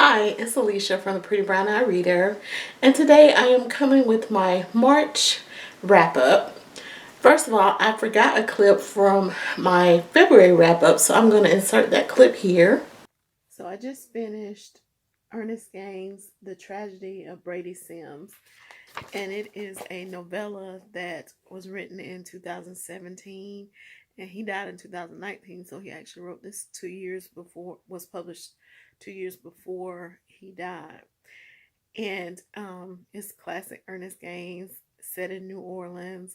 Hi, it's Alicia from the Pretty Brown Eye Reader, and today I am coming with my March wrap-up. First of all, I forgot a clip from my February wrap-up, so I'm going to insert that clip here. So I just finished Ernest Gaines' The Tragedy of Brady Sims, and it is a novella that was written in 2017, and he died in 2019, so he actually wrote this 2 years before, was published 2 years before he died. And it's classic Ernest Gaines, set in New Orleans,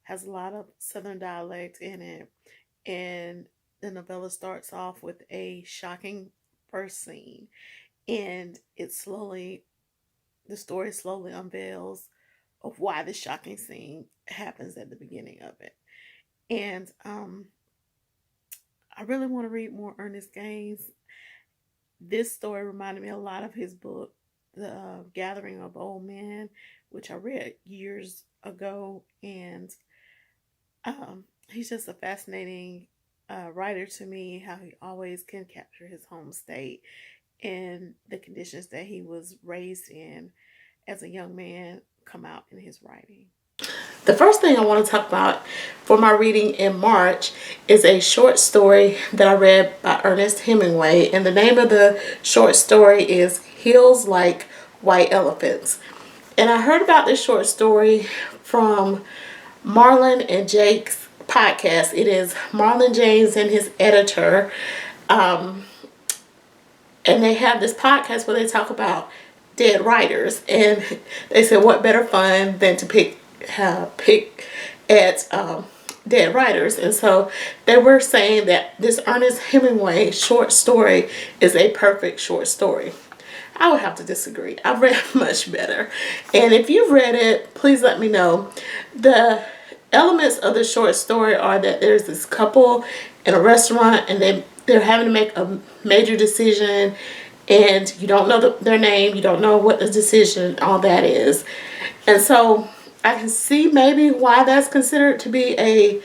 has a lot of Southern dialect in it, and the novella starts off with a shocking first scene, and the story slowly unveils of why the shocking scene happens at the beginning of it. And I really want to read more Ernest Gaines. This story reminded me a lot of his book, The Gathering of Old Men, which I read years ago. And he's just a fascinating writer to me, how he always can capture his home state and the conditions that he was raised in as a young man come out in his writing. The first thing I want to talk about for my reading in March is a short story that I read by Ernest Hemingway, and the name of the short story is Hills Like White Elephants. And I heard about this short story from Marlon and Jake's podcast. It is Marlon James and his editor, and they have this podcast where they talk about dead writers, and they said what better fun than to pick at dead writers. And so they were saying that this Ernest Hemingway short story is a perfect short story. I would have to disagree. I've read much better, and if you've read it, please let me know. The elements of the short story are that there's this couple in a restaurant, and they're having to make a major decision, and you don't know their name, you don't know what the decision, all that is. And so I can see maybe why that's considered to be a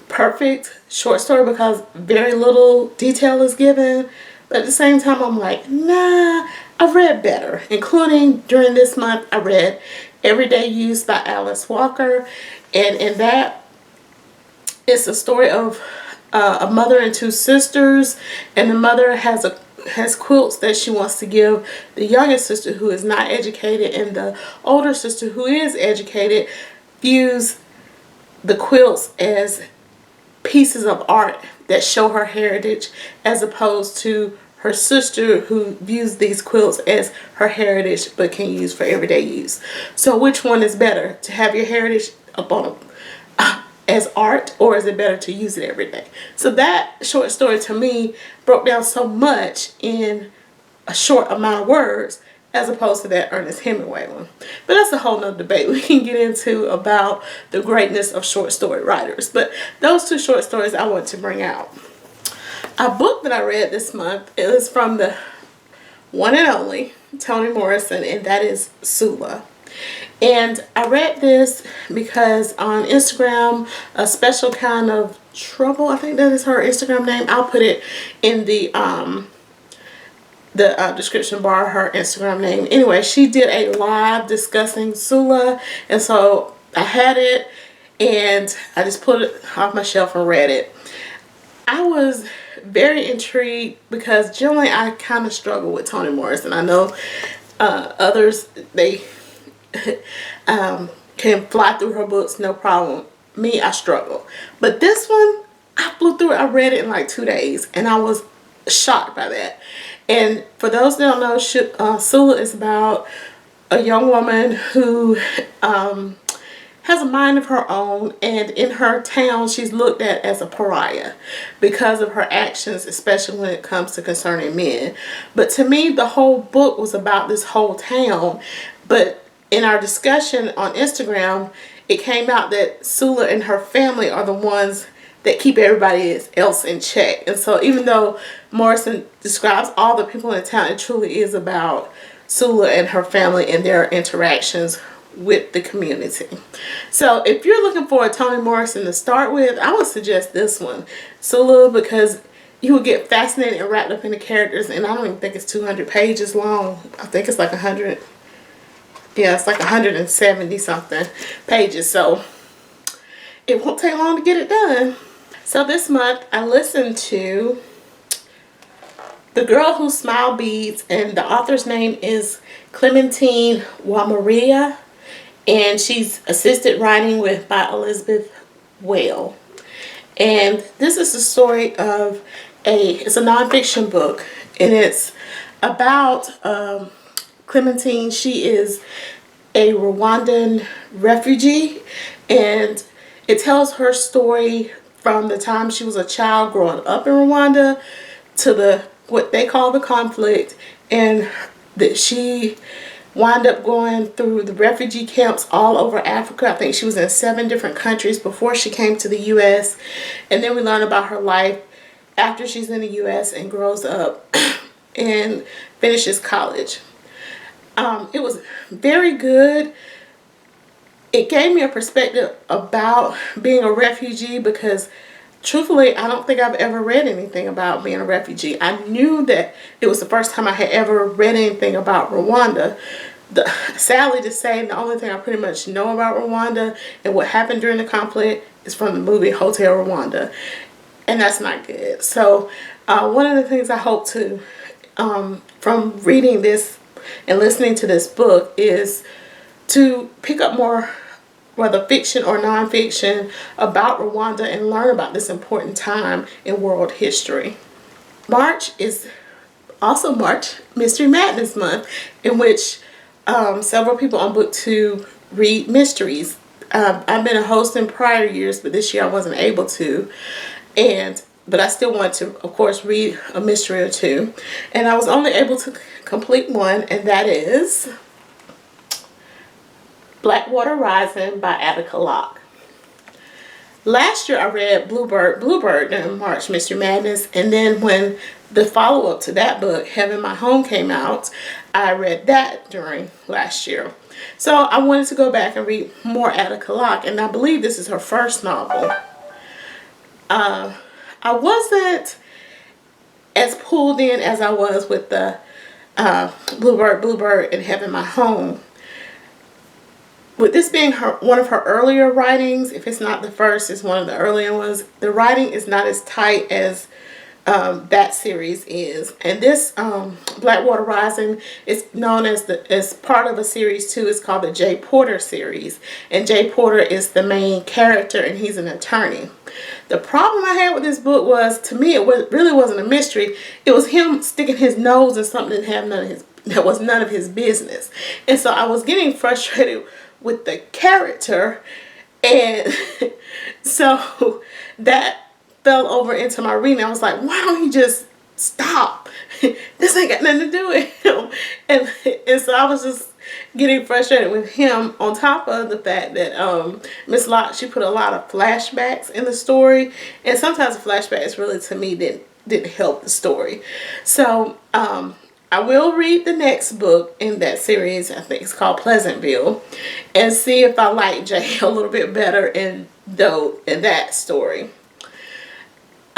perfect short story, because very little detail is given. But at the same time, I'm like, nah, I've read better. Including during this month, I read Everyday Use by Alice Walker. And in that, it's a story of a mother and two sisters. And the mother has quilts that she wants to give the youngest sister who is not educated, and the older sister who is educated views the quilts as pieces of art that show her heritage, as opposed to her sister who views these quilts as her heritage but can use for everyday use. So which one is better, to have your heritage up on as art, or is it better to use it every day? So that short story to me broke down so much in a short amount of words, as opposed to that Ernest Hemingway one. But that's a whole nother debate we can get into about the greatness of short story writers. But those two short stories I want to bring out. A book that I read this month is from the one and only Toni Morrison, and that is Sula. And I read this because on Instagram, A Special Kind of Trouble, I think that is her Instagram name. I'll put it in the description bar, her Instagram name. Anyway, she did a live discussing Sula, and so I had it, and I just put it off my shelf and read it. I was very intrigued because generally I kind of struggle with Toni Morrison. I know others, they can fly through her books no problem. Me, I struggle. But this one, I flew through it. I read it in like 2 days, and I was shocked by that. And for those that don't know, Sula is about a young woman who has a mind of her own, and in her town she's looked at as a pariah because of her actions, especially when it comes to concerning men. But to me, the whole book was about this whole town. But in our discussion on Instagram, it came out that Sula and her family are the ones that keep everybody else in check. And so even though Morrison describes all the people in the town, it truly is about Sula and her family and their interactions with the community. So if you're looking for a Toni Morrison to start with, I would suggest this one, Sula, because you would get fascinated and wrapped up in the characters. And I don't even think it's 200 pages long. I think it's like 100. Yeah, it's like 170 something pages. So it won't take long to get it done. So this month I listened to The Girl Who Smiled Beads, and the author's name is Clemantine Wamariya, and she's assisted writing by Elizabeth Weil. And this is the story of it's a nonfiction book, and it's about Clemantine. She is a Rwandan refugee, and it tells her story from the time she was a child growing up in Rwanda to what they call the conflict, and that she wound up going through the refugee camps all over Africa. I think she was in 7 different countries before she came to the U.S. And then we learn about her life after she's in the U.S. and grows up and finishes college. It was very good. It gave me a perspective about being a refugee, because truthfully, I don't think I've ever read anything about being a refugee. I knew that it was the first time I had ever read anything about Rwanda. Sadly to say, the only thing I pretty much know about Rwanda and what happened during the conflict is from the movie Hotel Rwanda. And that's not good. So one of the things I hope to, from reading this and listening to this book, is to pick up more, whether fiction or nonfiction, about Rwanda and learn about this important time in world history. March is also March Mystery Madness Month, in which several people on BookTube read mysteries. I've been a host in prior years, but this year I wasn't able to. But I still want to, of course, read a mystery or two. And I was only able to complete one, and that is Blackwater Rising by Attica Locke. Last year I read Bluebird during March Mystery Madness, and then when the follow-up to that book, Heaven My Home, came out, I read that during last year. So I wanted to go back and read more Attica Locke, and I believe this is her first novel. I wasn't as pulled in as I was with the Bluebird and Heaven My Home. With this being one of her earlier writings, if it's not the first, it's one of the earlier ones, the writing is not as tight as that series is. And this Blackwater Rising is known as part of a series too. It's called the J. Porter series. And J. Porter is the main character, and he's an attorney. The problem I had with this book was, to me, it really wasn't a mystery. It was him sticking his nose in something that was none of his business. And so I was getting frustrated with the character, and so that fell over into my reading. I was like, why don't you just stop? This ain't got nothing to do with him. And so I was just getting frustrated with him, on top of the fact that Miss Locke, she put a lot of flashbacks in the story, and sometimes the flashbacks really, to me, didn't help the story. So I will read the next book in that series. I think it's called Pleasantville, and see if I like Jay a little bit better in that story.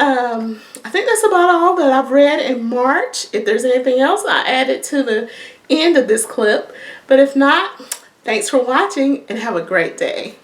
I think that's about all that I've read in March. If there's anything else, I'll add it to the end of this clip. But if not, thanks for watching and have a great day.